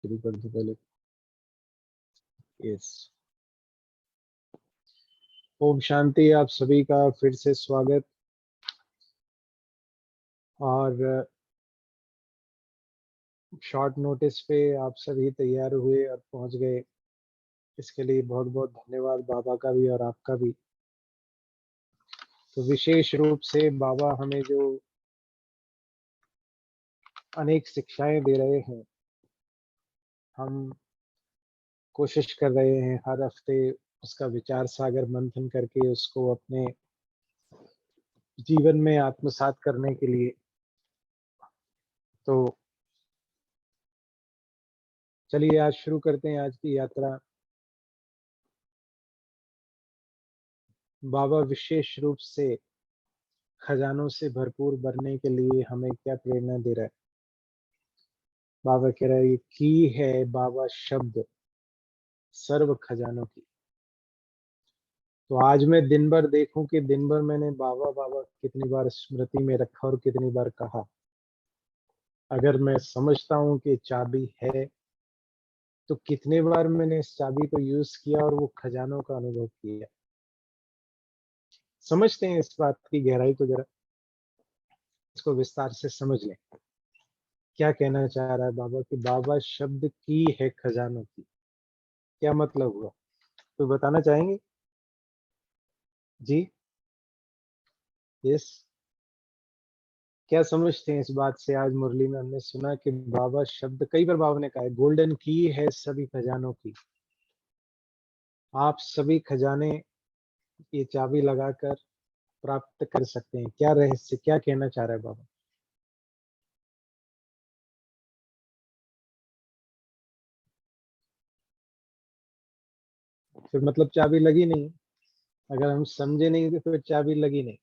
शुरू कर दो पहले। यस, ओम शांति। आप सभी का फिर से स्वागत। और शॉर्ट नोटिस पे आप सभी तैयार हुए और पहुंच गए, इसके लिए बहुत बहुत धन्यवाद बाबा का भी और आपका भी। तो विशेष रूप से बाबा हमें जो अनेक शिक्षाएं दे रहे हैं, हम कोशिश कर रहे हैं हर हफ्ते उसका विचार सागर मंथन करके उसको अपने जीवन में आत्मसात करने के लिए। तो चलिए आज शुरू करते हैं आज की यात्रा। बाबा विशेष रूप से खजानों से भरपूर बनने के लिए हमें क्या प्रेरणा दे रहा है। बाबा कह रहा है ये की है बाबा शब्द सर्व खजानों की। तो आज मैं दिन भर देखूं कि दिन भर मैंने बाबा बाबा कितनी बार स्मृति में रखा और कितनी बार कहा। अगर मैं समझता हूं कि चाबी है तो कितने बार मैंने इस चाबी को यूज किया और वो खजानों का अनुभव किया। समझते हैं इस बात की गहराई को, जरा इसको विस्तार से समझ लें। क्या कहना चाह रहा है बाबा कि बाबा शब्द की है खजानों की, क्या मतलब हुआ तो बताना चाहेंगे जी। यस, क्या समझते हैं इस बात से। आज मुरली में हमने सुना कि बाबा शब्द कई बार बाबा ने कहा है गोल्डन की है सभी खजानों की। आप सभी खजाने ये चाबी लगाकर प्राप्त कर सकते हैं। क्या रहस्य, क्या कहना चाह रहा है बाबा। फिर मतलब चाबी लगी नहीं। अगर हम समझे नहीं तो फिर चाबी लगी नहीं।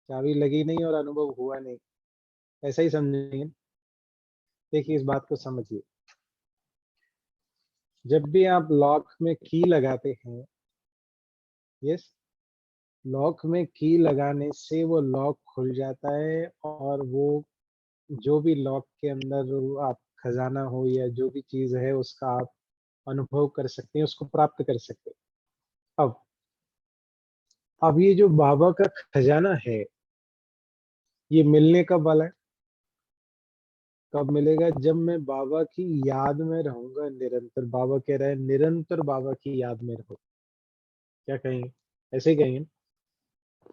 चाबी लगी नहीं और अनुभव हुआ नहीं, ऐसा ही समझेंगे। देखिए इस बात को समझिए। जब भी आप लॉक में की लगाते हैं, यस, लॉक में की लगाने से वो लॉक खुल जाता है और वो जो भी लॉक के अंदर आप खजाना हो या जो भी चीज है उसका आप अनुभव कर सकते हैं, उसको प्राप्त कर सकते हैं। अब ये जो बाबा का खजाना है ये मिलने कब वाला है, कब मिलेगा। जब मैं बाबा की याद में रहूंगा निरंतर। बाबा कह रहे हैं निरंतर बाबा की याद में रहो। क्या कहेंगे, ऐसे ही कहेंगे ना?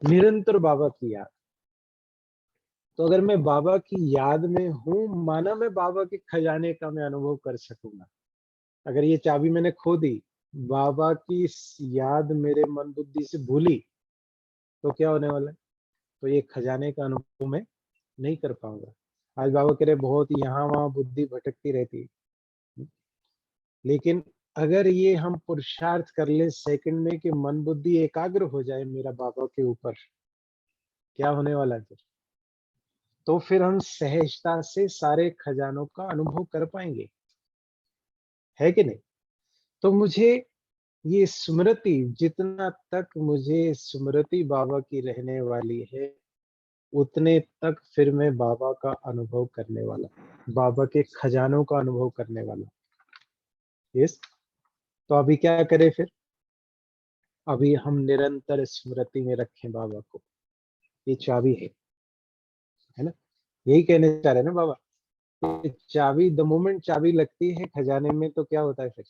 निरंतर बाबा की याद। तो अगर मैं बाबा की याद में हूं, माना मैं बाबा के खजाने का मैं अनुभव कर सकूंगा। अगर ये चाबी मैंने खो दी, बाबा की याद मेरे मन बुद्धि से भूली, तो क्या होने वाला है। तो ये खजाने का अनुभव मैं नहीं कर पाऊंगा। आज बाबा कह रहे बहुत यहाँ वहां बुद्धि भटकती रहती है, लेकिन अगर ये हम पुरुषार्थ कर ले सेकंड में कि मन बुद्धि एकाग्र हो जाए मेरा बाबा के ऊपर, क्या होने वाला है फिर। तो फिर हम सहजता से सारे खजानों का अनुभव कर पाएंगे, है कि नहीं। तो मुझे ये स्मृति, जितना तक मुझे स्मृति बाबा की रहने वाली है उतने तक फिर मैं बाबा का अनुभव करने वाला, बाबा के खजानों का अनुभव करने वाला। यस, तो अभी क्या करें फिर। अभी हम निरंतर स्मृति में रखें बाबा को। ये चाबी है ना। यही कहने चाह रहे हैं ना बाबा। ये चाबी, द मोमेंट चाबी लगती है खजाने में तो क्या होता है फिर,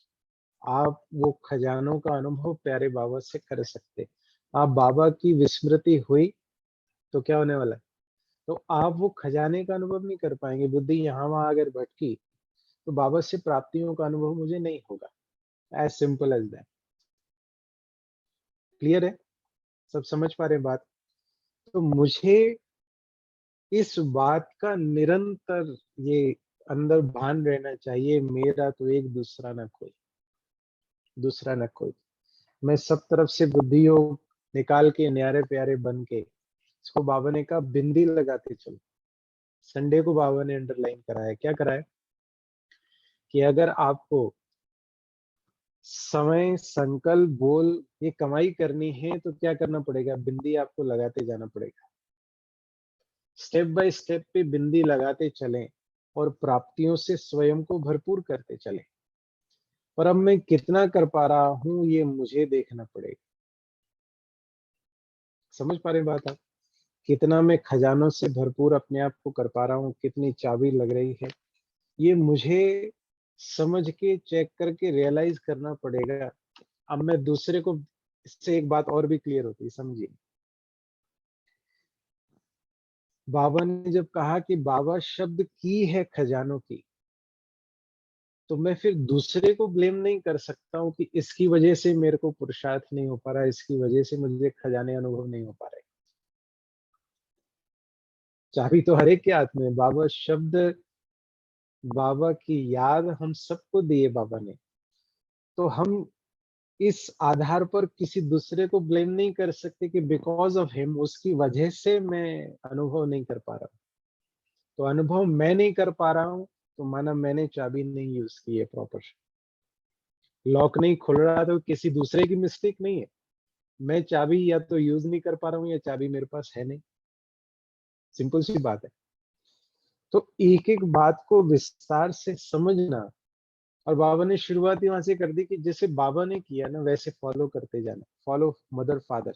आप वो खजानों का अनुभव प्यारे बाबा से कर सकते। आप बाबा की विस्मृति हुई तो क्या होने वाला है। तो आप वो खजाने का अनुभव नहीं कर पाएंगे। बुद्धि यहाँ वहां अगर भटकी तो बाबा से प्राप्तियों का अनुभव मुझे नहीं होगा। As simple as that. Clear है, सब समझ पा रहे हैं बात। तो मुझे इस बात का निरंतर ये अंदर भान रहना चाहिए, मेरा तो एक दूसरा ना कोई, दूसरा ना कोई। मैं सब तरफ से बुद्धियों निकाल के न्यारे प्यारे बन के, इसको बाबा ने कहा बिंदी लगाते चलो। संडे को बाबा ने अंडरलाइन कराया, क्या कराया कि अगर आपको समय संकल्प बोल ये कमाई करनी है तो क्या करना पड़ेगा, बिंदी आपको लगाते जाना पड़ेगा। स्टेप बाय स्टेप पे बिंदी लगाते चलें और प्राप्तियों से स्वयं को भरपूर करते चले। पर अब मैं कितना कर पा रहा हूं ये मुझे देखना पड़ेगा। समझ पा रहे बात आप? कितना मैं खजानों से भरपूर अपने आप को कर पा रहा हूँ, कितनी चाबी लग रही है, ये मुझे समझ के चेक करके रियलाइज करना पड़ेगा। अब मैं दूसरे को, इससे एक बात और भी क्लियर होती है, समझिए। बाबा ने जब कहा कि बाबा शब्द की है खजानों की, तो मैं फिर दूसरे को ब्लेम नहीं कर सकता हूँ कि इसकी वजह से मेरे को पुरुषार्थ नहीं हो पा रहा, इसकी वजह से मुझे खजाने अनुभव नहीं हो पा रहे। चाबी तो हर एक के हाथ में है। बाबा शब्द, बाबा की याद हम सबको दिए बाबा ने, तो हम इस आधार पर किसी दूसरे को ब्लेम नहीं कर सकते कि बिकॉज ऑफ हिम, उसकी वजह से मैं अनुभव नहीं कर पा रहा हूँ। तो अनुभव मैं नहीं कर पा रहा हूँ, तो माना मैंने चाबी नहीं यूज की है प्रॉपर, लॉक नहीं खुल रहा, तो किसी दूसरे की मिस्टेक नहीं है। मैं चाबी या तो यूज नहीं कर पा रहा हूँ या चाबी मेरे पास है नहीं। सिंपल सी बात है। तो एक एक बात को विस्तार से समझना, और बाबा ने शुरुआत ही वहां से कर दी कि जैसे बाबा ने किया ना वैसे फॉलो करते जाना। Follow mother father.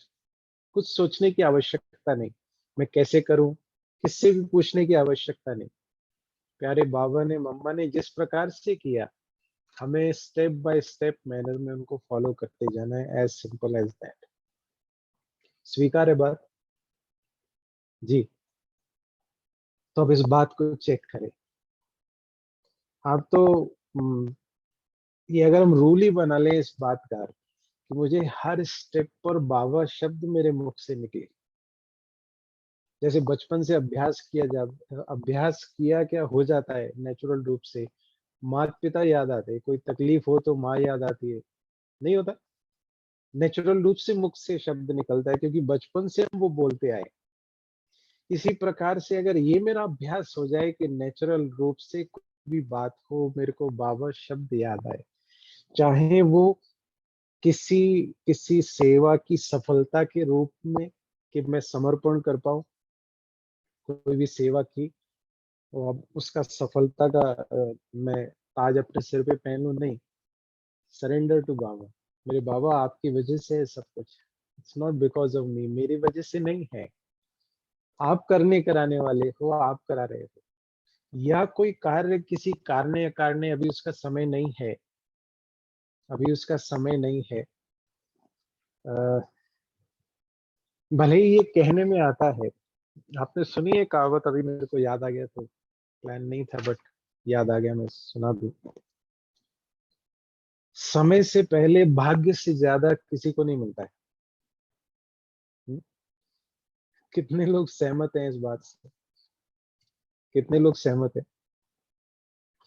कुछ सोचने की आवश्यकता नहीं, मैं कैसे करूं, किससे भी पूछने की आवश्यकता नहीं। प्यारे बाबा ने, मम्मा ने जिस प्रकार से किया, हमें स्टेप बाय स्टेप मैनर में उनको फॉलो करते जाना है। As simple as that. स्वीकार है बात? जी। तो अब इस बात को चेक करें। आप तो ये अगर हम रूल ही बना लें इस बात का कि मुझे हर स्टेप पर बाबा शब्द मेरे मुख से निकले, जैसे बचपन से अभ्यास किया जा, अभ्यास किया क्या हो जाता है नेचुरल रूप से। माता पिता याद आते हैं, कोई तकलीफ हो तो माँ याद आती है, नहीं होता? नेचुरल रूप से मुख से शब्द निकलता है, क्योंकि बचपन से हम वो बोलते आए। इसी प्रकार से अगर ये मेरा अभ्यास हो जाए कि नेचुरल रूप से कोई भी बात हो मेरे को बाबा शब्द याद आए, चाहे वो किसी किसी सेवा की सफलता के रूप में, कि मैं समर्पण कर पाऊं कोई भी सेवा की, और अब उसका सफलता का मैं ताज अपने सिर पे पहनूं, नहीं। सरेंडर टू बाबा। मेरे बाबा आपकी वजह से है सब कुछ, it's not because of me, मेरी वजह से नहीं है। आप करने कराने वाले हो, आप करा रहे हो, या कोई कार्य किसी कारण या कारण अभी उसका समय नहीं है, अभी उसका समय नहीं है। अ, भले ही ये कहने में आता है, आपने सुनी है कहावत, अभी मेरे को याद आ गया, तो प्लान नहीं था बट याद आ गया, मैं सुना दूं। समय से पहले भाग्य से ज्यादा किसी को नहीं मिलता है। हम्म? कितने लोग सहमत हैं इस बात से? कितने लोग सहमत हैं?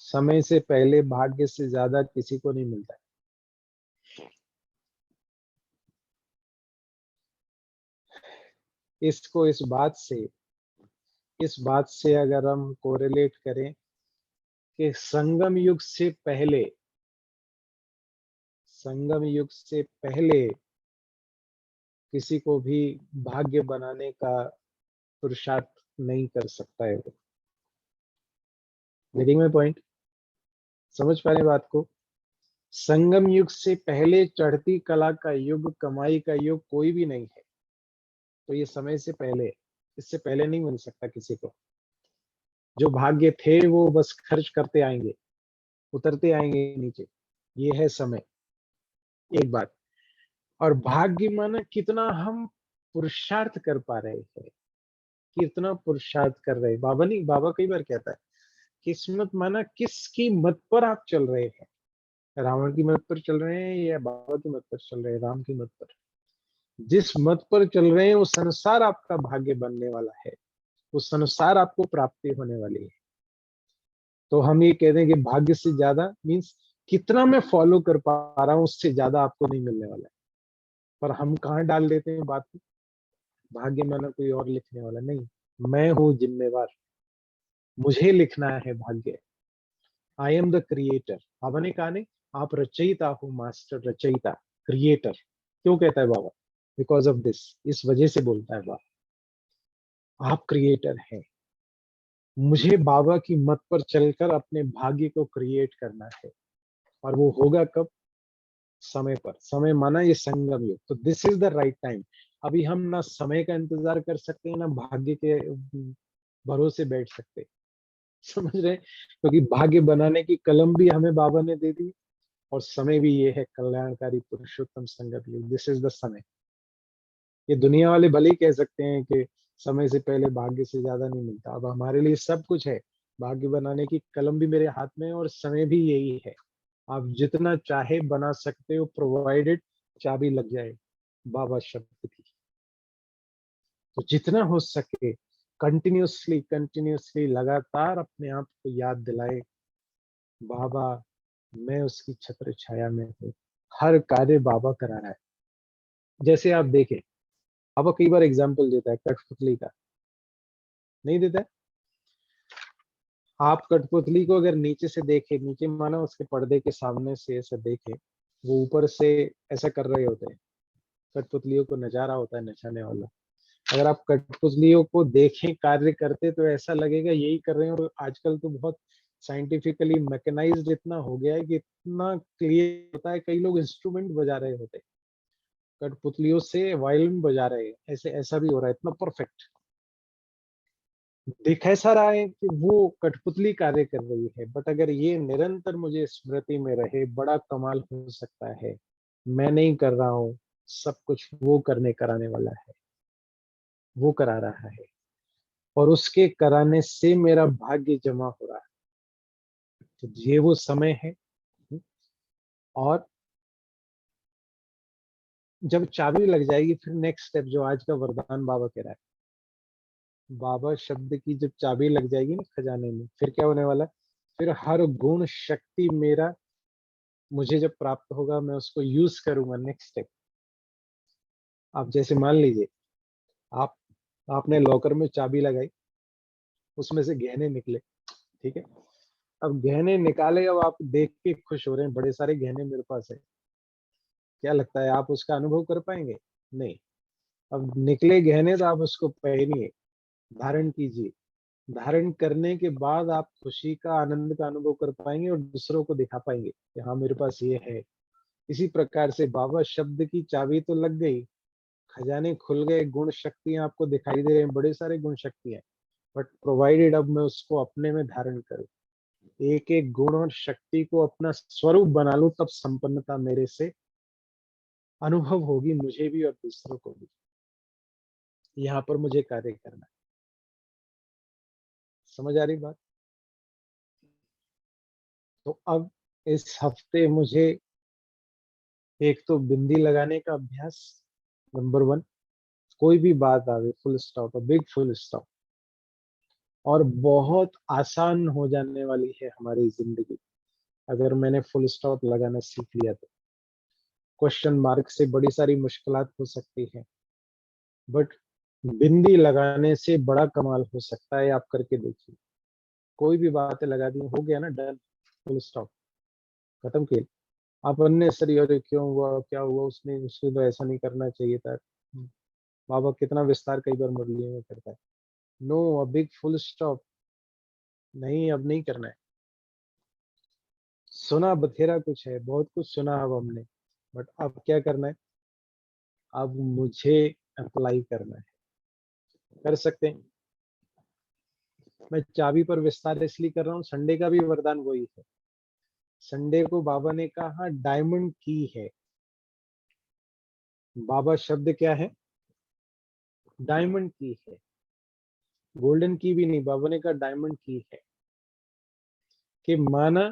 समय से पहले भाग्य से ज्यादा किसी को नहीं मिलता है। इसको इस बात से अगर हम कोरिलेट करें कि संगम युग से पहले किसी को भी भाग्य बनाने का पुरुषार्थ नहीं कर सकता है वो। Getting my point? समझ पा रहे बात को? संगम युग से पहले चढ़ती कला का युग, कमाई का युग कोई भी नहीं है। तो ये समय से पहले है। इससे पहले नहीं मिल सकता किसी को। जो भाग्य थे वो बस खर्च करते आएंगे, उतरते आएंगे नीचे। ये है समय। एक बात। और भाग्य माना कितना हम पुरुषार्थ कर पा रहे हैं, कितना पुरुषार्थ कर रहे हैं। बाबा नहीं, बाबा कई बार कहता है किस्मत माना किसकी मत पर आप चल रहे हैं। रावण की मत पर चल रहे हैं या बाबा की मत पर चल रहे हैं, राम की मत पर। जिस मत पर चल रहे हैं उस अनुसार आपका भाग्य बनने वाला है, उस अनुसार आपको प्राप्ति होने वाली है। तो हम ये कह दें कि भाग्य से ज्यादा मीन्स कितना मैं फॉलो कर पा रहा हूं उससे ज्यादा आपको नहीं मिलने वाला है। पर हम कहाँ डाल देते हैं बात को, भाग्य माना कोई और लिखने वाला नहीं, मैं हूँ जिम्मेवार, मुझे लिखना है भाग्य। I am the creator. बाबा ने कहा नहीं, आप रचयिता हो, मास्टर रचयिता, क्रिएटर। क्यों कहता है बाबा? बिकॉज ऑफ दिस, इस वजह से बोलता है बाबा, आप क्रिएटर हैं। मुझे बाबा की मत पर चलकर अपने भाग्य को क्रिएट करना है, और वो होगा कब? समय पर। समय माना ये संगम युग, तो this is the right time. अभी हम ना समय का इंतजार कर सकते हैं, ना भाग्य के भरोसे बैठ सकते। समझ रहे हैं? क्योंकि भाग्य बनाने की कलम भी हमें बाबा ने दे दी, और समय भी ये है कल्याणकारी पुरुषोत्तम संगत युग। दिस इज द समय। ये दुनिया वाले भले ही कह सकते हैं कि समय से पहले भाग्य से ज्यादा नहीं मिलता, अब हमारे लिए सब कुछ है। भाग्य बनाने की कलम भी मेरे हाथ में है, और समय भी यही है। आप जितना चाहे बना सकते हो, प्रोवाइडेड चाबी लग जाए बाबा शब्द की। तो जितना हो सके कंटिन्यूअसली कंटिन्यूअसली लगातार अपने आप को याद दिलाए, बाबा मैं उसकी छत्र छाया में हूँ, हर कार्य बाबा करा रहा है। जैसे आप देखें, बाबा कई बार एग्जाम्पल देता है कठपुतली का, नहीं देता है? आप कठपुतली को अगर नीचे से देखें, नीचे माना उसके पर्दे के सामने से ऐसा देखें, वो ऊपर से ऐसा कर रहे होते हैं। कठपुतलियों को नजारा होता है नचाने वाला। अगर आप कठपुतलियों को देखें कार्य करते, तो ऐसा लगेगा यही कर रहे हैं। और आजकल तो बहुत साइंटिफिकली मैकेनाइज्ड इतना हो गया है कि इतना क्लियर होता है, कई लोग इंस्ट्रूमेंट बजा रहे होते हैं, कठपुतलियों से वायलिन बजा रहे हैं, ऐसे ऐसा भी हो रहा है, इतना परफेक्ट दिख ऐसा रहा है कि वो कठपुतली कार्य कर रही है। बट अगर ये निरंतर मुझे स्मृति में रहे, बड़ा कमाल हो सकता है। मैं नहीं कर रहा हूँ, सब कुछ वो करने कराने वाला है, वो करा रहा है, और उसके कराने से मेरा भाग्य जमा हो रहा है। तो ये वो समय है। और जब चाबी लग जाएगी, फिर नेक्स्ट स्टेप जो आज का वरदान बाबा कह रहा है, बाबा शब्द की जब चाबी लग जाएगी ना खजाने में, फिर क्या होने वाला है? फिर हर गुण शक्ति मेरा मुझे जब प्राप्त होगा, मैं उसको यूज करूंगा। नेक्स्ट स्टेप, आप जैसे मान लीजिए, आप आपने लॉकर में चाबी लगाई, उसमें से गहने निकले, ठीक है? अब गहने निकाले, अब आप देख के खुश हो रहे हैं, बड़े सारे गहने मेरे पास है। क्या लगता है आप उसका अनुभव कर पाएंगे? नहीं। अब निकले गहने तो आप उसको पहनिए, धारण कीजिए। धारण करने के बाद आप खुशी का आनंद का अनुभव कर पाएंगे, और दूसरों को दिखा पाएंगे कि हाँ मेरे पास ये है। इसी प्रकार से बाबा शब्द की चाबी तो लग गई, खजाने खुल गए, गुण शक्तियां आपको दिखाई दे रहे हैं, बड़े सारे गुण शक्तियां। बट प्रोवाइडेड अब मैं उसको अपने में धारण करूं, एक एक गुण और शक्ति को अपना स्वरूप बना लूं, तब संपन्नता मेरे से अनुभव होगी, मुझे भी और दूसरों को भी। यहाँ पर मुझे कार्य करना है। समझ आ रही बात? तो अब इस हफ्ते मुझे एक तो बिंदी लगाने का अभ्यास, नंबर वन। कोई भी बात आवे, full stop, big full stop. और बहुत आसान हो जाने वाली है हमारी जिंदगी, अगर मैंने फुल स्टॉप लगाना सीख लिया तो। क्वेश्चन मार्क से बड़ी सारी मुश्किलात हो सकती है, बट बिंदी लगाने से बड़ा कमाल हो सकता है। आप करके देखिए, कोई भी बातें लगा दी, हो गया ना, डन, फुल स्टॉप, खत्म किया। आप अननेसरी, अरे क्यों हुआ, क्या हुआ, उसने उसको तो ऐसा नहीं करना चाहिए था। बाबा कितना विस्तार कई बार मुरलियों में करता है। No, a big full stop. नहीं, अब नहीं करना है। सुना बथेरा कुछ है, बहुत कुछ सुना अब हमने, बट अब क्या करना है? अब मुझे अप्लाई करना है। कर सकते हैं। मैं चाबी पर विस्तार इसलिए कर रहा हूँ, संडे का भी वरदान वही है। संडे को बाबा ने कहा डायमंड की है। बाबा शब्द क्या है? डायमंड की है। गोल्डन की भी नहीं, बाबा ने कहा डायमंड की है। कि माना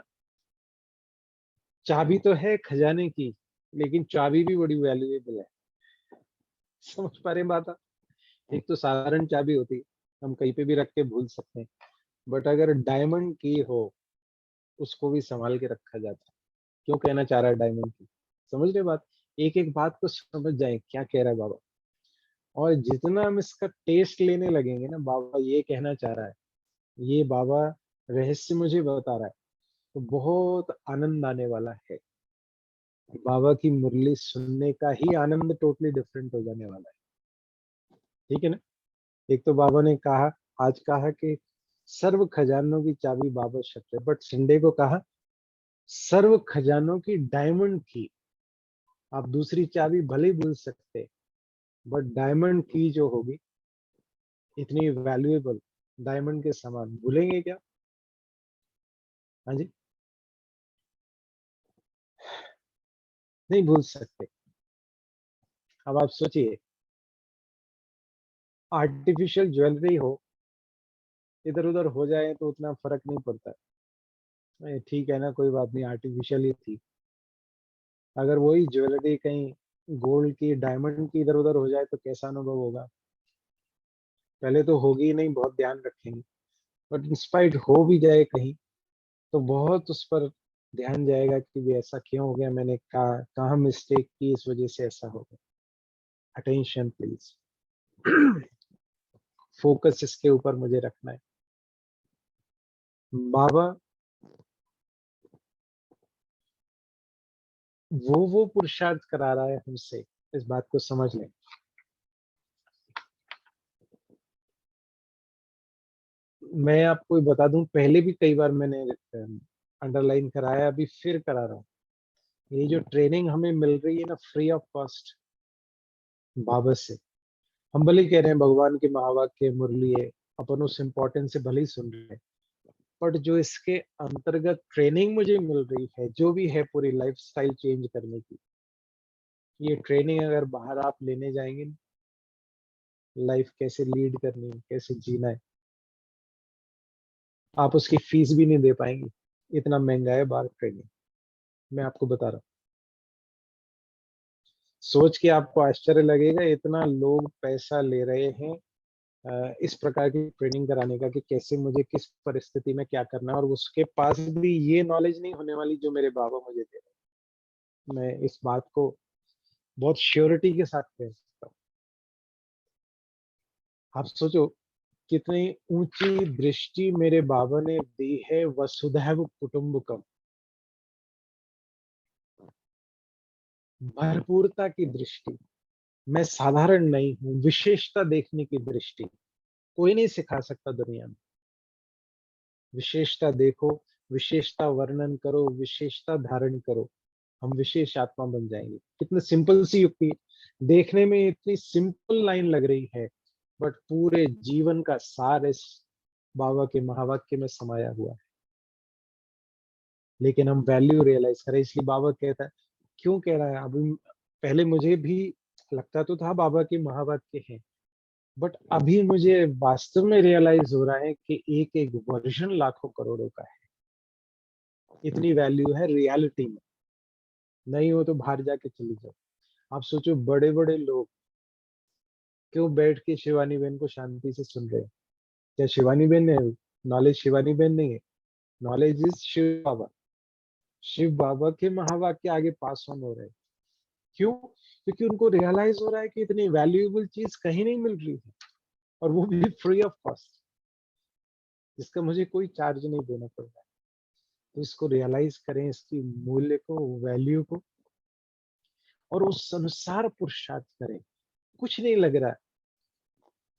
चाबी तो है खजाने की, लेकिन चाबी भी बड़ी वैल्यूएबल है। समझ पा रहे हैं बात आप? एक तो साधारण चाबी होती है, हम कहीं पे भी रख के भूल सकते हैं। बट अगर डायमंड की हो, उसको भी संभाल के रखा जाता है। क्यों कहना चाह रहा है डायमंड की? समझ रहे बात? एक एक बात को समझ जाए क्या कह रहा है बाबा। और जितना हम इसका टेस्ट लेने लगेंगे ना, बाबा ये कहना चाह रहा है, ये बाबा रहस्य मुझे बता रहा है, तो बहुत आनंद आने वाला है। बाबा की मुरली सुनने का ही आनंद टोटली डिफरेंट हो जाने वाला है। ठीक है ना? एक तो बाबा ने कहा, आज कहा कि सर्व खजानों की चाबी बाबा शक्ति, बट संडे को कहा सर्व खजानों की डायमंड की। आप दूसरी चाबी भले ही भूल सकते, बट डायमंड की जो होगी इतनी वैल्यूएबल, डायमंड के समान, भूलेंगे क्या? हाँ जी, नहीं भूल सकते। अब आप सोचिए, आर्टिफिशियल ज्वेलरी हो, इधर उधर हो जाए तो उतना फर्क नहीं पड़ता। ठीक है ना, कोई बात नहीं, आर्टिफिशियल ही थी। अगर वही ज्वेलरी कहीं गोल्ड की, डायमंड की इधर उधर हो जाए तो कैसा अनुभव होगा? पहले तो होगी ही नहीं, बहुत ध्यान रखेंगे। बट इंस्पाइट हो भी जाए कहीं, तो बहुत उस पर ध्यान जाएगा कि भी ऐसा क्यों हो गया, मैंने कहाँ मिस्टेक की, इस वजह से ऐसा हो गया। Attention please. फोकस इसके ऊपर मुझे रखना है। बाबा वो पुरुषार्थ करा रहा है हमसे, इस बात को समझ लें। मैं आपको बता दूं, पहले भी कई बार मैंने अंडरलाइन कराया, अभी फिर करा रहा हूँ। ये जो ट्रेनिंग हमें मिल रही है ना, फ्री ऑफ कॉस्ट, बाबा से। हम भले ही कह रहे हैं भगवान के महावाक्य मुरली है, अपन उस इम्पोर्टेंस से भले ही सुन रहे हैं, बट जो इसके अंतर्गत ट्रेनिंग मुझे मिल रही है, जो भी है पूरी लाइफस्टाइल चेंज करने की, ये ट्रेनिंग अगर बाहर आप लेने जाएंगे, लाइफ कैसे लीड करनी है, कैसे जीना है, आप उसकी फीस भी नहीं दे पाएंगे। इतना महंगा है बाहर ट्रेनिंग, मैं आपको बता रहा हूँ। सोच के आपको आश्चर्य लगेगा, इतना लोग पैसा ले रहे हैं इस प्रकार की ट्रेनिंग कराने का, कि कैसे मुझे किस परिस्थिति में क्या करना है, और उसके पास भी ये नॉलेज नहीं होने वाली जो मेरे बाबा मुझे दे रहे हैं। मैं इस बात को बहुत श्योरिटी के साथ कह सकता हूँ। आप सोचो, कितनी ऊंची दृष्टि मेरे बाबा ने दी है, वसुधैव कुटुंबकम, भरपूरता की दृष्टि। मैं साधारण नहीं हूँ, विशेषता देखने की दृष्टि कोई नहीं सिखा सकता दुनिया में। विशेषता देखो, विशेषता वर्णन करो, विशेषता धारण करो, हम विशेष आत्मा बन जाएंगे। कितनी सिंपल सी युक्ति, देखने में इतनी सिंपल लाइन लग रही है, बट पूरे जीवन का सार इस बाबा के महावाक्य में समाया हुआ है। लेकिन हम वैल्यू रियलाइज करें, इसलिए बाबा कहता है, क्यों कह रहा है अभी? पहले मुझे भी लगता तो था बाबा के महावाक्य हैं, बट अभी मुझे वास्तव में रियलाइज हो रहा है कि एक एक वर्जन लाखों करोड़ों का है। इतनी वैल्यू है रियलिटी में। नहीं हो तो बाहर जाके चली जाओ। आप सोचो, बड़े बड़े लोग क्यों बैठ के शिवानी बहन को शांति से सुन रहे हैं? क्या शिवानी बहन है? नॉलेज शिवानी बहन नहीं है, नॉलेज इज शिव बाबा। शिव बाबा के महावाक्य आगे पास ऑन हो रहे हैं। क्यों? क्योंकि उनको रियलाइज हो रहा है कि इतनी वैल्यूएबल चीज कहीं नहीं मिल रही है, और वो भी फ्री ऑफ कॉस्ट, जिसका मुझे कोई चार्ज नहीं देना पड़ रहा है। तो इसको रियलाइज करें, इसकी मूल्य को, वैल्यू को, और उस अनुसार पुरुषार्थ करें। कुछ नहीं लग रहा है।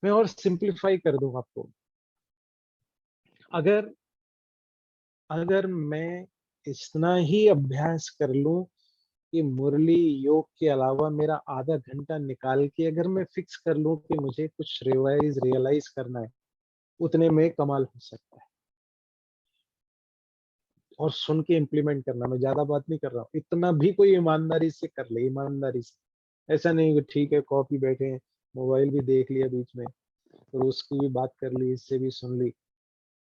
मैं और सिंप्लीफाई कर दूं आपको। अगर अगर मैं इतना ही अभ्यास कर लूं कि मुरली योग के अलावा मेरा आधा घंटा निकाल के अगर मैं फिक्स कर लूं कि मुझे कुछ रिवाइज रियलाइज करना है, उतने में कमाल हो सकता है। और सुन के इम्प्लीमेंट करना, मैं ज्यादा बात नहीं कर रहा हूँ, इतना भी कोई ईमानदारी से कर ले, ईमानदारी से। ऐसा नहीं कि ठीक है कॉपी बैठे हैं, मोबाइल भी देख लिया बीच में, तो उसकी भी बात कर ली, इससे भी सुन ली।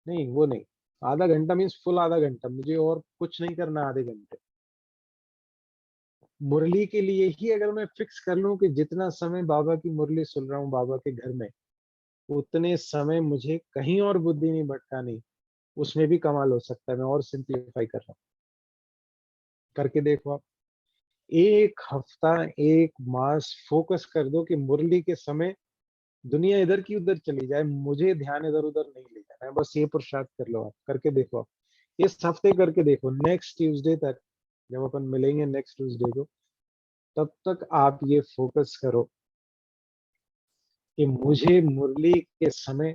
नहीं, वो नहीं। आधा घंटा मीन्स फुल आधा घंटा, मुझे और कुछ नहीं करना आधे घंटे। मुरली के लिए ही अगर मैं फिक्स कर लूं कि जितना समय बाबा की मुरली सुन रहा हूँ बाबा के घर में, उतने समय मुझे कहीं और बुद्धि नहीं भटकानी, उसमें भी कमाल हो सकता है। मैं और सिंप्लीफाई कर रहा हूँ, करके देखो आप। एक हफ्ता, एक मास फोकस कर दो कि मुरली के समय दुनिया इधर की उधर चली जाए, मुझे ध्यान इधर उधर नहीं ले जाना है, बस ये पुरुषार्थ कर लो। आप करके देखो, आप इस हफ्ते करके देखो, नेक्स्ट ट्यूसडे तक जब अपन मिलेंगे नेक्स्ट ट्यूसडे को, तब तक आप ये फोकस करो कि मुझे मुरली के समय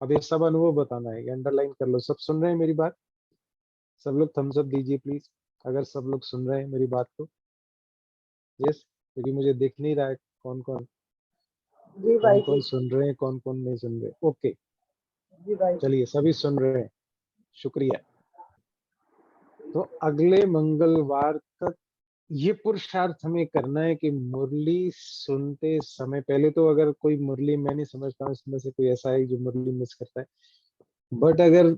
अब ये सब अनुभव बताना है, अंडरलाइन कर लो। सब सुन रहे हैं मेरी बात? सब लोग थम्स अप दीजिए प्लीज, अगर सब लोग सुन रहे हैं मेरी बात तो। यस, क्योंकि मुझे दिख नहीं रहा है कौन कौन जी कौन भाई कौन जी। सुन रहे हैं, कौन कौन नहीं सुन रहे। ओके, जी भाई। चलिए सभी सुन रहे हैं, शुक्रिया। तो अगले मंगलवार तक ये पुरुषार्थ हमें करना है कि मुरली सुनते समय, पहले तो अगर कोई मुरली, मैं नहीं समझता हूँ इसमें से कोई ऐसा है जो मुरली मिस करता है, बट अगर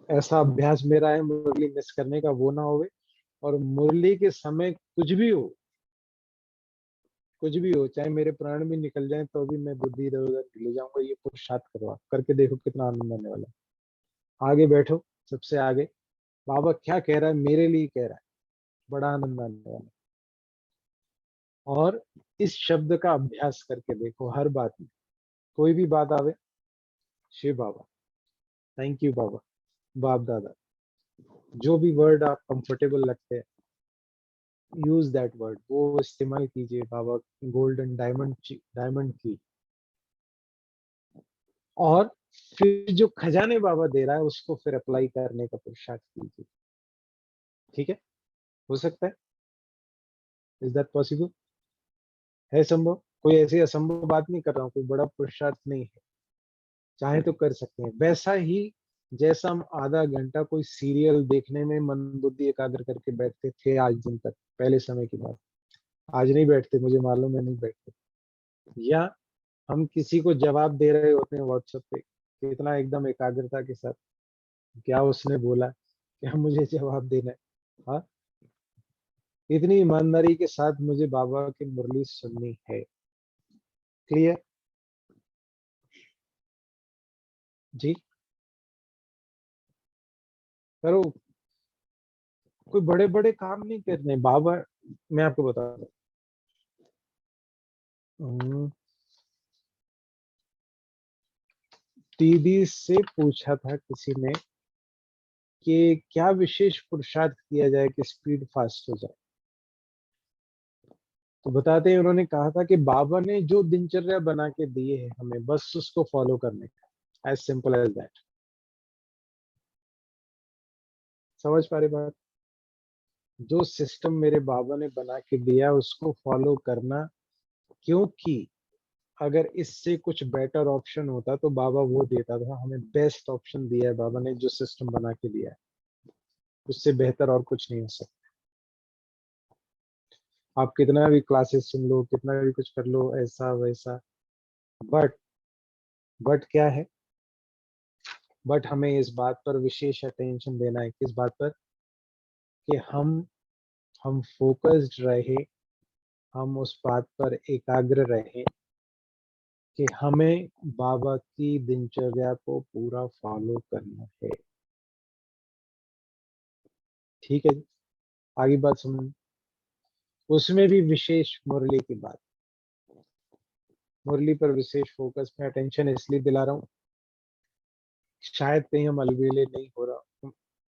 ऐसा अभ्यास मेरा है मुरली मिस करने का, वो ना होवे। और मुरली के समय कुछ भी हो, कुछ भी हो, चाहे मेरे प्राण भी निकल जाए तो भी मैं बुद्धि इधर उधर ले जाऊंगा, ये पुरुषार्थ करवा करके देखो कितना आनंद आने वाला है। आगे बैठो, सबसे आगे। बाबा क्या कह रहा है, मेरे लिए कह रहा है, बड़ा आनंद आने वाला है। और इस शब्द का अभ्यास करके देखो हर बात में, कोई भी बात आवे, शिव बाबा, थैंक यू बाबा, बाप दादा, जो भी वर्ड आप कंफर्टेबल लगते हैं, यूज दैट वर्ड, वो इस्तेमाल कीजिए। बाबा गोल्डन डायमंड डायमंड की। और फिर जो खजाने बाबा दे रहा है उसको फिर अप्लाई करने का पुरुषार्थ कीजिए। ठीक है, हो सकता है? Is that possible? है संभव? कोई ऐसी असंभव बात नहीं कर रहा हूँ, कोई बड़ा पुरुषार्थ नहीं है, चाहे तो कर सकते हैं। वैसा ही जैसा हम आधा घंटा कोई सीरियल देखने में मन बुद्धि एकाग्र करके बैठते थे आज दिन तक, पहले समय की बात, आज नहीं बैठते, मुझे मालूम है नहीं बैठते। या हम किसी को जवाब दे रहे होते हैं व्हाट्सएप पे, कितना एकदम एकाग्रता के साथ, क्या उसने बोला, क्या मुझे जवाब देना है। हाँ, इतनी ईमानदारी के साथ मुझे बाबा की मुरली सुननी है। क्लियर? जी, करो। कोई बड़े बड़े काम नहीं करने बाबा। मैं आपको बता दूं, दीदी से पूछा था किसी ने कि क्या विशेष पुरुषार्थ किया जाए कि स्पीड फास्ट हो जाए। तो बताते हैं, उन्होंने कहा था कि बाबा ने जो दिनचर्या बना के दिए है हमें, बस उसको फॉलो करने का, एज सिंपल एज दैट। समझ पा रहे बात? जो सिस्टम मेरे बाबा ने बना के दिया उसको फॉलो करना, क्योंकि अगर इससे कुछ बेटर ऑप्शन होता तो बाबा वो देता था हमें। बेस्ट ऑप्शन दिया है बाबा ने, जो सिस्टम बना के दिया है, उससे बेहतर और कुछ नहीं हो सकता। आप कितना भी क्लासेस सुन लो, कितना भी कुछ कर लो, ऐसा वैसा, बट बट क्या है, बट हमें इस बात पर विशेष अटेंशन देना है। किस बात पर? कि हम फोकस्ड रहे, हम उस बात पर एकाग्र रहे कि हमें बाबा की दिनचर्या को पूरा फॉलो करना है। ठीक है जी, आगे बात सुन। उसमें भी विशेष मुरली की बात, मुरली पर विशेष फोकस में अटेंशन इसलिए दिला रहा हूँ, शायद कहीं हम अलबेले नहीं हो रहा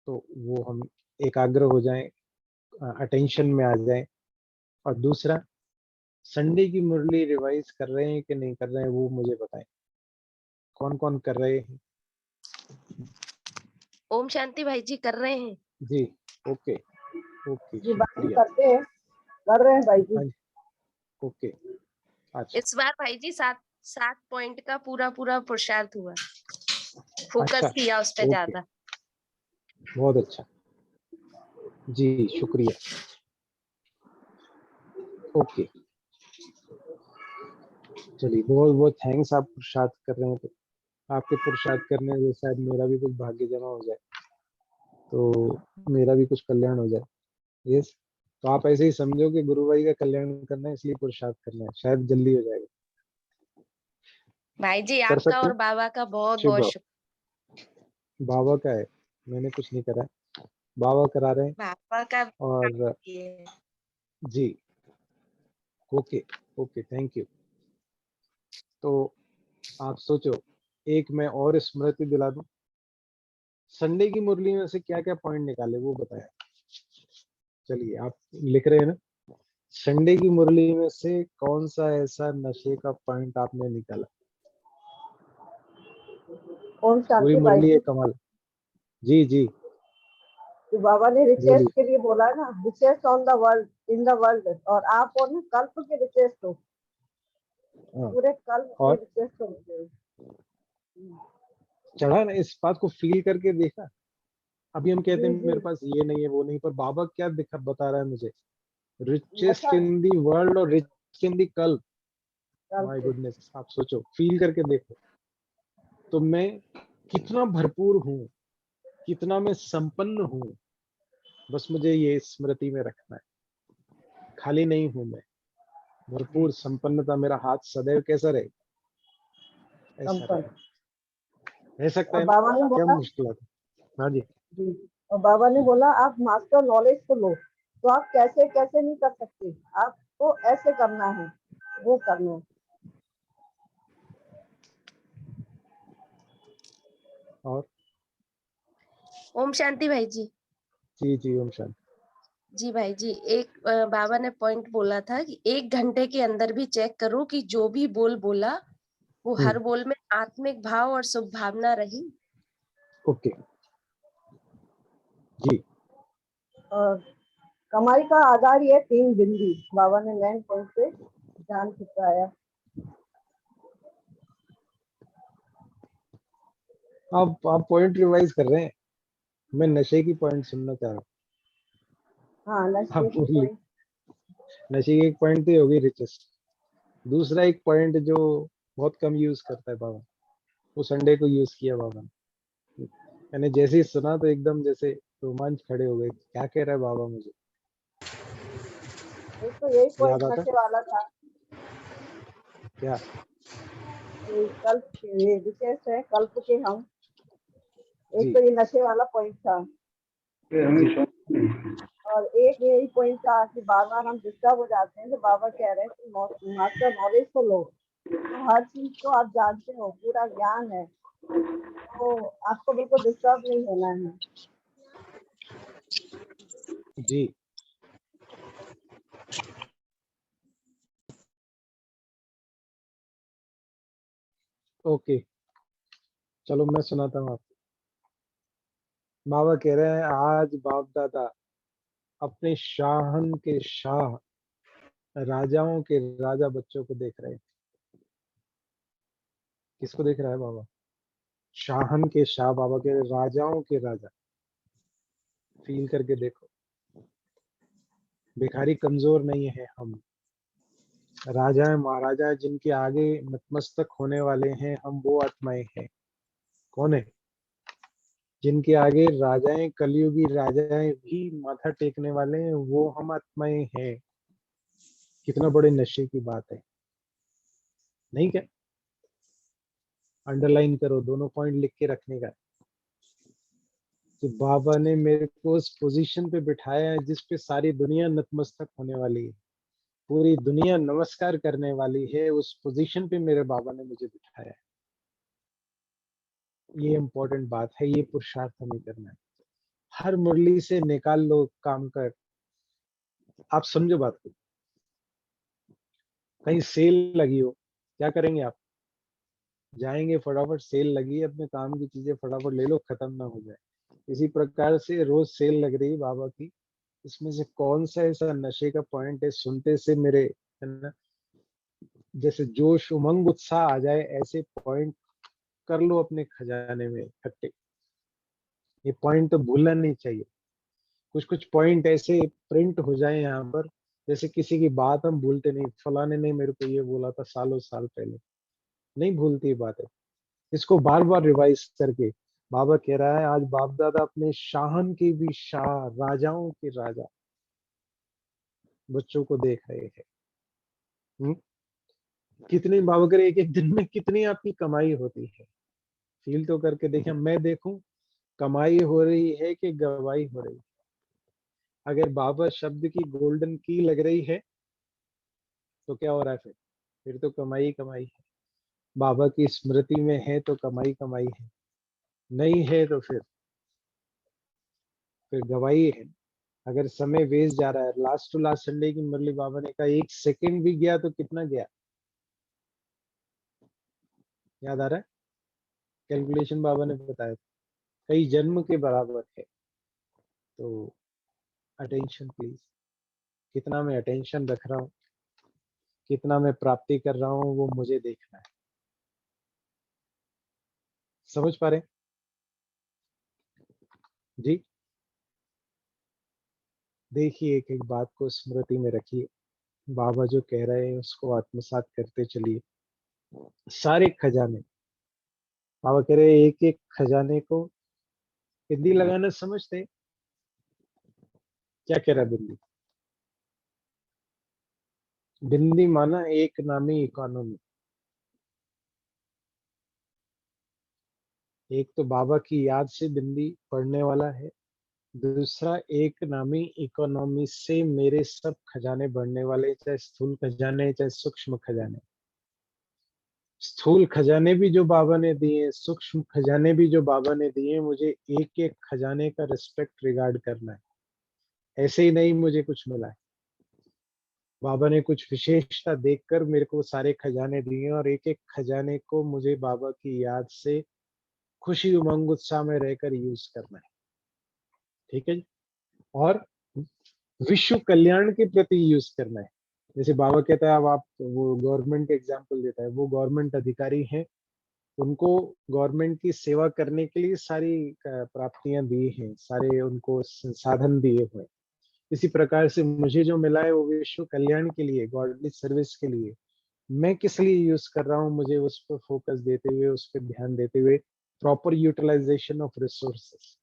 तो वो हम एकाग्र हो जाएं, अटेंशन में आ जाएं। और दूसरा, संडे की मुरली रिवाइज कर रहे हैं कि नहीं कर रहे हैं, वो मुझे बताएं, कौन कौन कर रहे हैं। ओम शांति भाई जी कर रहे हैं। जी, ओके ओके, जी भाई जी शुक्रिया। करते हैं, कर रहे हैं भाई जी। हाँ जी, ओके। अच्छा इस बार भाई जी 7 पॉइंट का पूरा पूरा पुरुषार्थ हुआ, अच्छा, फोकस किया उस पे ओके, ज्यादा। बहुत अच्छा, जी शुक्रिया। ओके, चलिए बहुत बहुत थैंक्स, आप पुरुषार्थ कर रहे हैं तो आपके पुरुषार्थ करने से शायद मेरा भी कुछ भाग्य जमा हो जाए, तो मेरा भी कुछ कल्याण हो जाए। यस, तो आप ऐसे ही समझो कि गुरु भाई का कल्याण करना है इसलिए पुरुषार्थ करना है, शायद जल्दी हो जाएगा। भाई जी कर आपका सकते और हैं? बाबा का बहुत शिव बहुत बाबा, बाबा का है, मैंने कुछ नहीं करा है, बाबा करा रहे हैं। बाबा का और ये जी, ओके ओके, थैंक यू। तो आप सोचो, एक मैं और स्मृति दिला दूं, संडे की मुरली में से क्या क्या पॉइंट निकाले वो बताया। चलिए आप लिख रहे हैं ना, संडे की मुरली में से कौन सा ऐसा नशे का पॉइंट आपने निकाला? ओम पूरी शांति भाई मुरली जी। है कमाल। जी जी जो बाबा ने रिचेस्ट बोलिए। के लिए बोला है ना, richest on the world, in the world, और आप हो ना कल्प के रिचेस्ट हो, हाँ, पूरे कल्प के और रिचेस्ट हो। चढ़ा ना, इस बात को फील करके देखा। अभी हम कहते जी हैं जी। मेरे पास ये नहीं है वो नहीं, पर बाबा क्या दिखा बता रहा है मुझे, अच्छा। रिचेस्ट इन दी वर्ल्ड और रिच इन दी कल्प। माय कल्प। गुडनेस, आप सोचो, फील करके देखो। तो मैं कितना भरपूर हूँ, कितना मैं संपन्न हूँ, बस मुझे ये स्मृति में रखना है। खाली नहीं हूं मैं, भरपूर संपन्नता, मेरा हाथ सदैव कैसा रहे, ऐसा रहे। संपन्न। रह सकता और है ना, बाबा ने क्या बोला, मुश्किल है। हाँ जी। जी, और बाबा ने बोला आप मास्टर नॉलेज को लो, तो आप कैसे कैसे नहीं कर सकते, आपको ऐसे करना है, वो करना है। और ओम शांति भाई जी। जी जी ओम शांति। जी भाई जी, एक बाबा ने पॉइंट बोला था कि 1 घंटे के अंदर भी चेक करो कि जो भी बोल बोला वो हर बोल में आत्मिक भाव और शुभ भावना रही। ओके जी। और कमाई का आधार ये 3 बिंदी, बाबा ने मेन पॉइंट पे ध्यान खिंचाया। आप पॉइंट रिवाइज कर रहे हैं, मैं नशे की पॉइंट सुनना चाह रहा हाँ, हूँ। नशे आप की बोलिए। पॉइंट। नशे की एक पॉइंट तो ये होगी रिचेस्ट। दूसरा एक पॉइंट जो बहुत कम यूज करता है बाबा, वो संडे को यूज किया बाबा ने। मैंने जैसे ही सुना तो एकदम जैसे रोमांच खड़े हो गए, क्या कह रहा है बाबा मुझे। एक तो यही याद पॉइंट आता नशे वाला था, क्या। ये कल्प के, ये विशेष है कल्प के हम। एक जी तो ये नशे वाला पॉइंट था, जी और एक यही पॉइंट था कि बार बार हम डिस्टर्ब हो जाते हैं, तो बाबा कह रहे हैं कि मास्टर नॉलेज को लो, तो हर चीज को आप जानते हो, पूरा ज्ञान है, तो आपको बिल्कुल डिस्टर्ब नहीं होना है। जी। ओके, चलो मैं सुनाता हूँ आपको। बाबा कह रहे हैं आज बाप दादा अपने शाहन के शाह, राजाओं के राजा बच्चों को देख रहे हैं। किसको देख रहा है बाबा? शाहन के शाह, बाबा के राजाओं के राजा। फील करके देखो, भिखारी कमजोर नहीं है हम, राजा महाराजा जिनके आगे नतमस्तक होने वाले हैं हम, वो आत्माएं हैं। कौन है? जिनके आगे राजाएं, कलयुगी राजाएं भी माथा टेकने वाले हैं, वो हम आत्माएं हैं। कितना बड़े नशे की बात है, नहीं क्या? अंडरलाइन करो, दोनों पॉइंट लिख के रखने का, कि बाबा ने मेरे को उस पोजीशन पे बिठाया है जिस पे सारी दुनिया नतमस्तक होने वाली है, पूरी दुनिया नमस्कार करने वाली है, उस पोजीशन पे मेरे बाबा ने मुझे बिठाया है। ये इम्पोर्टेंट बात है, ये पुरुषार्थ हमें करना है। हर मुरली से निकाल लो काम कर। आप समझो बात को, कहीं सेल लगी हो, क्या करेंगे आप? जाएंगे फटाफट, सेल लगी है, अपने काम की चीजें फटाफट ले लो, खत्म ना हो जाए। इसी प्रकार से रोज सेल लग रही है बाबा की, इसमें से कौन सा ऐसा नशे का पॉइंट है सुनते से मेरे, है ना, जैसे जोश उमंग उत्साह आ जाए, ऐसे पॉइंट कर लो अपने खजाने में इकट्ठे। ये पॉइंट तो भूलना नहीं चाहिए। कुछ कुछ पॉइंट ऐसे प्रिंट हो जाए यहाँ पर, जैसे किसी की बात हम भूलते नहीं, फलाने ने मेरे को ये बोला था सालों साल पहले, नहीं भूलती बात है। इसको बार बार रिवाइज करके, बाबा कह रहा है आज बाप दादा अपने शाहन के भी शाह, राजाओं के राजा बच्चों को देख रहे हैं। हम्म? कितनी, बाबा करे, एक एक दिन में कितनी आपकी कमाई होती है? फील तो करके देखिए, मैं देखूं कमाई हो रही है कि गवाही हो रही है। अगर बाबा शब्द की गोल्डन की लग रही है तो क्या हो रहा है? फिर तो कमाई ही कमाई है। बाबा की स्मृति में है तो कमाई कमाई है, नहीं है तो फिर गवाही है। अगर समय वेस्ट जा रहा है, लास्ट टू लास्ट संडे की मुरली बाबा ने कहा 1 सेकंड भी गया तो कितना गया? याद आ रहा है? कैलकुलेशन बाबा ने बताया था, कई जन्म के बराबर है। तो अटेंशन प्लीज, कितना मैं अटेंशन रख रहा हूँ, कितना मैं प्राप्ति कर रहा हूँ, वो मुझे देखना है। समझ पा रहे हैं? जी देखिए, एक एक बात को स्मृति में रखिए, बाबा जो कह रहे हैं उसको आत्मसात करते चलिए। सारे खजाने, बाबा कह रहे हैं, एक एक खजाने को बिंदी लगाना समझते हैं? क्या कह रहा है बिंदी? बिंदी माना एक नामी इकोनॉमी। एक तो बाबा की याद से बिंदी पढ़ने वाला है, दूसरा एक नामी इकोनॉमी से मेरे सब खजाने बढ़ने वाले, चाहे स्थूल खजाने चाहे सूक्ष्म खजाने। स्थूल खजाने भी जो बाबा ने दिए, सूक्ष्म खजाने भी जो बाबा ने दिए, मुझे एक एक खजाने का रिस्पेक्ट रिगार्ड करना है। ऐसे ही नहीं मुझे कुछ मिला है, बाबा ने कुछ विशेषता देखकर मेरे को सारे खजाने दिए, और एक एक खजाने को मुझे बाबा की याद से खुशी उमंग उत्साह में रहकर यूज करना है। ठीक है जी? और विश्व कल्याण के प्रति यूज करना है। जैसे बाबा कहता है, अब आप वो गवर्नमेंट एग्जाम्पल देता है, वो गवर्नमेंट अधिकारी हैं, उनको गवर्नमेंट की सेवा करने के लिए सारी प्राप्तियां दी हैं, सारे उनको संसाधन दिए हुए हैं। इसी प्रकार से मुझे जो मिला है वो विश्व कल्याण के लिए, गॉडली सर्विस के लिए। मैं किस लिए यूज कर रहा हूँ, मुझे उस पर फोकस देते हुए, उस पर ध्यान देते हुए, प्रॉपर यूटिलाइजेशन ऑफ रिसोर्सेस,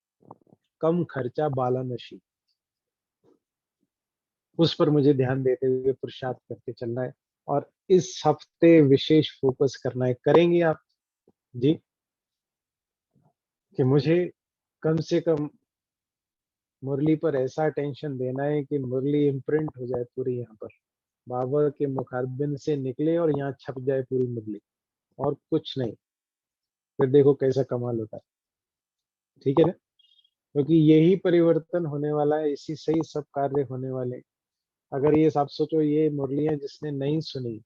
कम खर्चा बाला नशी, उस पर मुझे ध्यान देते हुए पुरुषार्थ करके चलना है। और इस हफ्ते विशेष फोकस करना है। करेंगे आप? जी, कि मुझे कम से कम मुरली पर ऐसा टेंशन देना है कि मुरली इम्प्रिंट हो जाए पूरी, यहाँ पर बाबा के मुखारबिन से निकले और यहाँ छप जाए पूरी मुरली, और कुछ नहीं। फिर देखो कैसा कमाल होता है। ठीक है ना? क्योंकि यही परिवर्तन होने वाला है, इसी से ही सब कार्य होने वाले हैं। अगर ये आप सोचो, ये मुरलियां जिसने नहीं सुनी,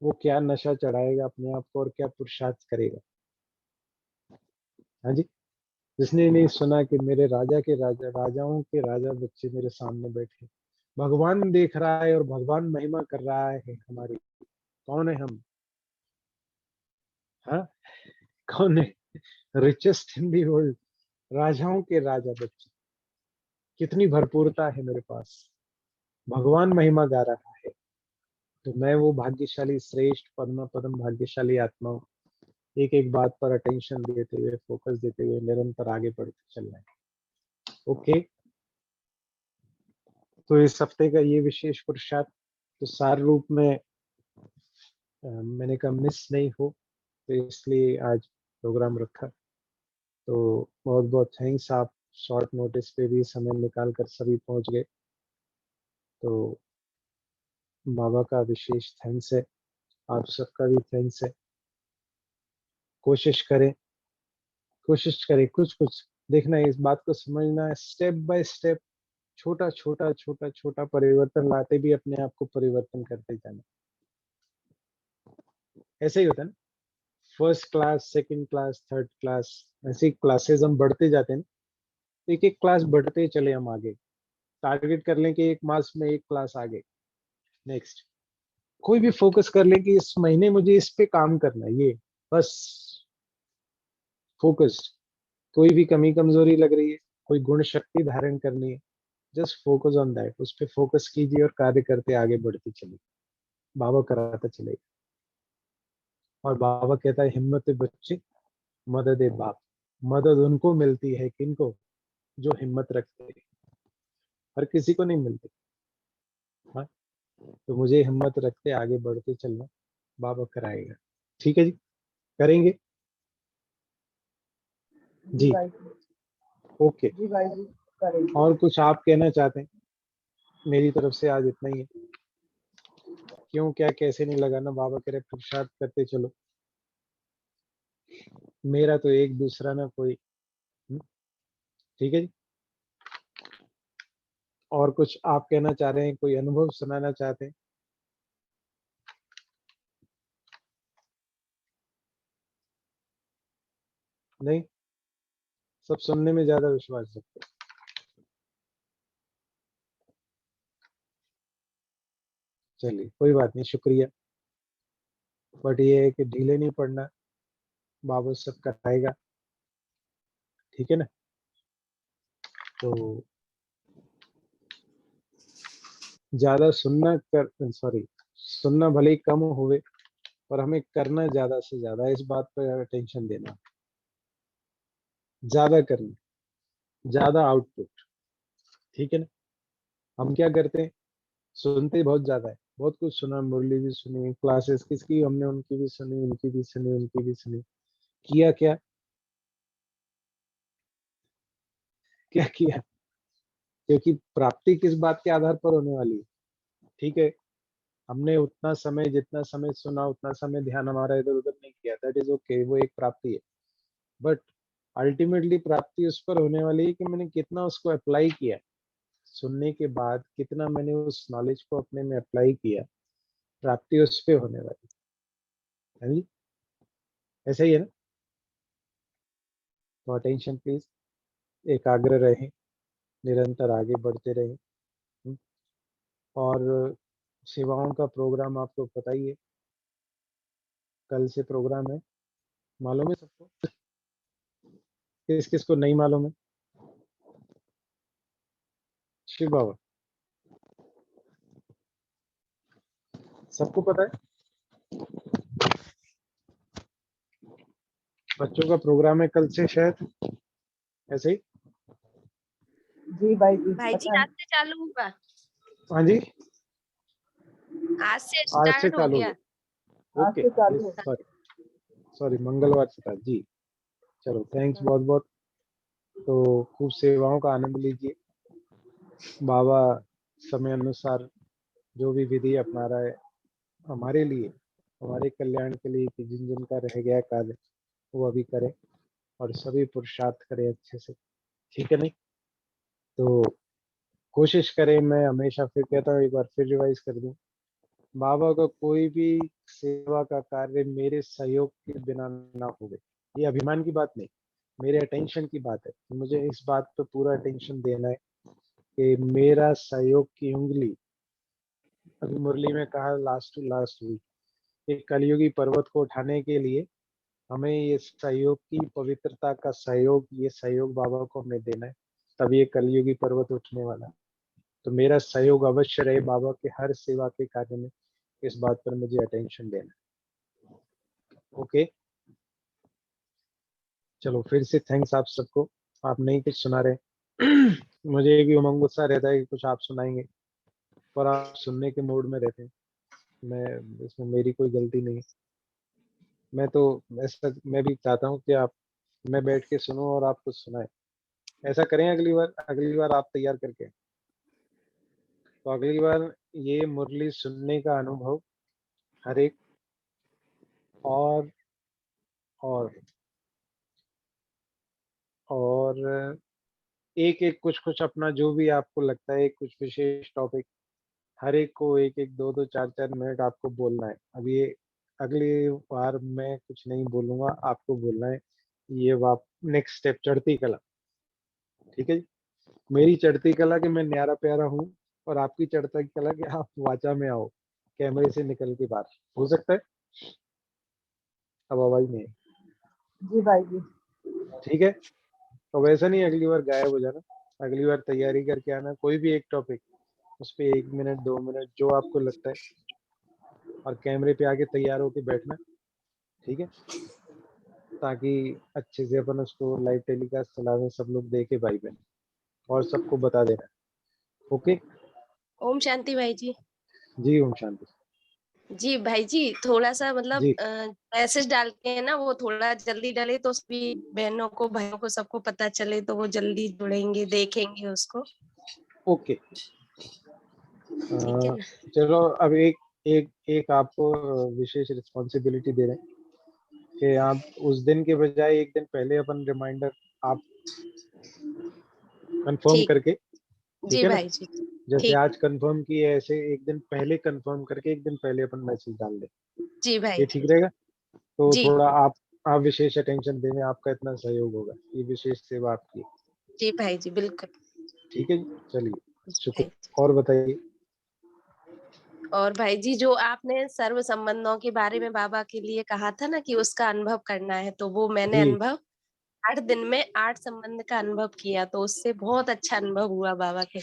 वो क्या नशा चढ़ाएगा अपने आप को और क्या पुरुषार्थ करेगा? हाँ जी। जिसने नहीं सुना कि मेरे राजा के राजा, राजाओं के राजा बच्चे मेरे सामने बैठे, भगवान देख रहा है और भगवान महिमा कर रहा है हमारी। कौन है हम? हाँ, कौन है? रिचेस्ट इन दी वर्ल्ड, राजाओं के राजा बच्चे। कितनी भरपूरता है मेरे पास, भगवान महिमा गा रहा है। तो मैं वो भाग्यशाली, श्रेष्ठ पद्म पद्म भाग्यशाली आत्मा हूँ। एक एक बात पर अटेंशन देते हुए, फोकस देते हुए निरंतर आगे बढ़ते चलना है। ओके, तो इस हफ्ते का ये विशेष पुरुषार्थ तो सार रूप में मैंने कहा मिस नहीं हो, तो इसलिए आज प्रोग्राम रखा। तो बहुत बहुत थैंक्स, आप शॉर्ट नोटिस पे भी समय निकाल कर सभी पहुंच गए, तो बाबा का विशेष थैंक्स है, आप सबका भी थैंक्स है। कोशिश करें, कोशिश करें, कुछ कुछ देखना है, इस बात को समझना है, स्टेप बाय स्टेप, छोटा छोटा छोटा छोटा परिवर्तन लाते भी अपने आप को परिवर्तन करते जाना। ऐसे ही होता है ना, first class, second class, third class, ऐसी क्लासेस हम बढ़ते जाते हैं ना, एक एक क्लास बढ़ते चले हम आगे। टारगेट कर लें कि एक मास में एक क्लास आगे, नेक्स्ट। कोई भी फोकस कर लें कि इस महीने मुझे इस पे काम करना है, ये बस फोकस। कोई भी कमी कमजोरी लग रही है, कोई गुण शक्ति धारण करनी है, जस्ट फोकस ऑन दैट, उस पे फोकस कीजिए और कार्य करते आगे बढ़ते चलिए। बाबा कराता चलेगा। और बाबा कहता है, हिम्मत बच्चे मदद ए बाप। मदद उनको मिलती है, किनको? जो हिम्मत रखते हैं, हर किसी को नहीं मिलती। हाँ, तो मुझे हिम्मत रखते आगे बढ़ते चलना, बाबा कराएगा। ठीक है जी, करेंगे जी जी। भाई जी। ओके, जी भाई जी, करेंगे। और कुछ आप कहना चाहते हैं? मेरी तरफ से आज इतना ही है। क्यों, क्या, कैसे नहीं लगाना, बाबा कह रहे पुरुषार्थ करते चलो। मेरा तो एक दूसरा ना कोई। हम्म, ठीक है जी। और कुछ आप कहना चाह रहे हैं, कोई अनुभव सुनाना चाहते हैं? नहीं, सब सुनने में ज्यादा विश्वास रखते हैं। चलिए कोई बात नहीं, शुक्रिया। बट ये है कि ढीले नहीं पड़ना, बाबा सब कराएगा, ठीक है ना। तो ज्यादा सुनना कर सॉरी सुनना भले ही कम होवे, पर हमें करना ज्यादा से ज्यादा, इस बात पर अटेंशन देना, ज्यादा करना, ज्यादा आउटपुट, ठीक है ना। हम क्या करते हैं, सुनते बहुत ज्यादा है, बहुत कुछ सुना, मुरली भी सुनी, क्लासेस किसकी हमने, उनकी भी सुनी, उनकी भी सुनी, उनकी भी सुनी। किया क्या, क्या किया, क्योंकि प्राप्ति किस बात के आधार पर होने वाली है, ठीक है। हमने उतना समय, जितना समय सुना, उतना समय ध्यान हमारा इधर उधर नहीं किया, दैट इज ओके, वो एक प्राप्ति है। बट अल्टीमेटली प्राप्ति उस पर होने वाली है कि मैंने कितना उसको अप्लाई किया, सुनने के बाद कितना मैंने उस नॉलेज को अपने में अप्लाई किया, प्राप्ति उस पे होने वाली है जी। ऐसा ही है ना। तो अटेंशन प्लीज, एकाग्र रहें, निरंतर आगे बढ़ते रहें। और सेवाओं का प्रोग्राम आपको पता ही है, कल से प्रोग्राम है, मालूम है सबको, किस किस को नहीं मालूम है। शिव बाबा, सबको पता है, बच्चों का प्रोग्राम है कल से शायद, ऐसे ही। जी भाई जी, भाई जी पता है। आज से चालू होगा, हाँ जी, आज से आज से स्टार्ट हो चालू गया। हो, आज ओके, से चालू यस, होगा। सॉरी सॉरी, मंगलवार से था जी। चलो थैंक्स बहुत बहुत। तो खूब सेवाओं का आनंद लीजिए। बाबा समय अनुसार जो भी विधि अपना रहा है हमारे लिए, हमारे कल्याण के लिए, कि जिन जिन का रह गया कार्य वो अभी करें, और सभी पुरुषार्थ करें अच्छे से, ठीक है नहीं। तो कोशिश करें, मैं हमेशा फिर कहता हूँ, एक बार फिर रिवाइज कर दूं, बाबा का कोई भी सेवा का कार्य मेरे सहयोग के बिना ना हो, ये अभिमान की बात नहीं, मेरे अटेंशन की बात है। तो मुझे इस बात पे पूरा अटेंशन देना है कि मेरा सहयोग की उंगली, अभी मुरली में कहा लास्ट टू लास्ट वीक, एक कलयुगी पर्वत को उठाने के लिए हमें ये सहयोग की पवित्रता का सहयोग, ये सहयोग बाबा को हमें देना है, तब ये कलयुगी पर्वत उठने वाला है। तो मेरा सहयोग अवश्य रहे बाबा के हर सेवा के कार्य में, इस बात पर मुझे अटेंशन देना है, ओके। चलो फिर से थैंक्स आप सबको, आप नहीं कुछ सुना रहे मुझे भी उमंग उत्साह रहता है कि कुछ आप सुनाएंगे, पर आप सुनने के मूड में रहते हैं, मैं इसमें मेरी कोई गलती नहीं है। मैं तो ऐसा, मैं भी चाहता हूँ कि आप, मैं बैठ के सुनूं और आप कुछ सुनाएं। ऐसा करें अगली बार, अगली बार आप तैयार करके, तो अगली बार ये मुरली सुनने का अनुभव हर एक, और और और एक एक कुछ कुछ अपना जो भी आपको लगता है, कुछ विशेष टॉपिक, हर एक को एक एक दो दो चार चार मिनट आपको बोलना है। अब ये अगली बार मैं कुछ नहीं बोलूंगा, आपको बोलना है। ये आप नेक्स्ट स्टेप, चढ़ती कला, ठीक है जी। मेरी चढ़ती कला कि मैं न्यारा प्यारा हूँ, और आपकी चढ़ती कला कि आप वाचा में आओ, कैमरे से निकल के बाहर, हो सकता है। अब आवाज नहीं है, जी भाई जी। ठीक है। तो वैसा नहीं, अगली बार गायब हो जाना, अगली बार तैयारी करके आना, कोई भी एक टॉपिक, उस पे 1 मिनट 2 मिनट जो आपको लगता है, और कैमरे पे आके तैयार होके बैठना, ठीक है, ताकि अच्छे से अपन उसको लाइव टेलीकास्ट चला दें, सब लोग देखे भाई बहन, और सबको बता देना, ओके। ओम शांति भाई जी। जी ओम शांति। जी भाई जी, थोड़ा सा मतलब जी मैसेज डालते हैं ना, वो थोड़ा जल्दी डाले तो सभी बहनों को, भाइयों को, सबको पता चले, तो वो जल्दी जुड़ेंगे, देखेंगे उसको, ओके। ठीक है ना। चलो अब एक एक एक आपको विशेष रिस्पॉन्सिबिलिटी दे रहे हैं कि आप उस दिन के बजाय एक दिन पहले अपन रिमाइंडर आप कंफर्म ठीक, करके, ठीक जी है ना, भाई जी, जैसे ठीक, आज कंफर्म किए ऐसे एक दिन पहले कंफर्म करके एक दिन पहले अपन मैसेज डाल दें, जी भाई ये जी, ठीक रहेगा। तो जी, थोड़ा आप आप विशेष अटेंशन दें, आपका इतना सहयोग होगा। ये विशेष सेवा आपकी है। जी भाई जी, बिल्कुल। ठीक है जी? चलिए, जी भाई शुक्रिया। जी। और बताइए? और भाई जी, जो आपने सर्व संबंधों के बारे में बाबा के लिए कहा था ना कि उसका अनुभव करना है, तो वो मैंने जी। अनुभव 8 दिन में 8 संबंध का अनुभव किया, तो उससे बहुत अच्छा अनुभव हुआ बाबा के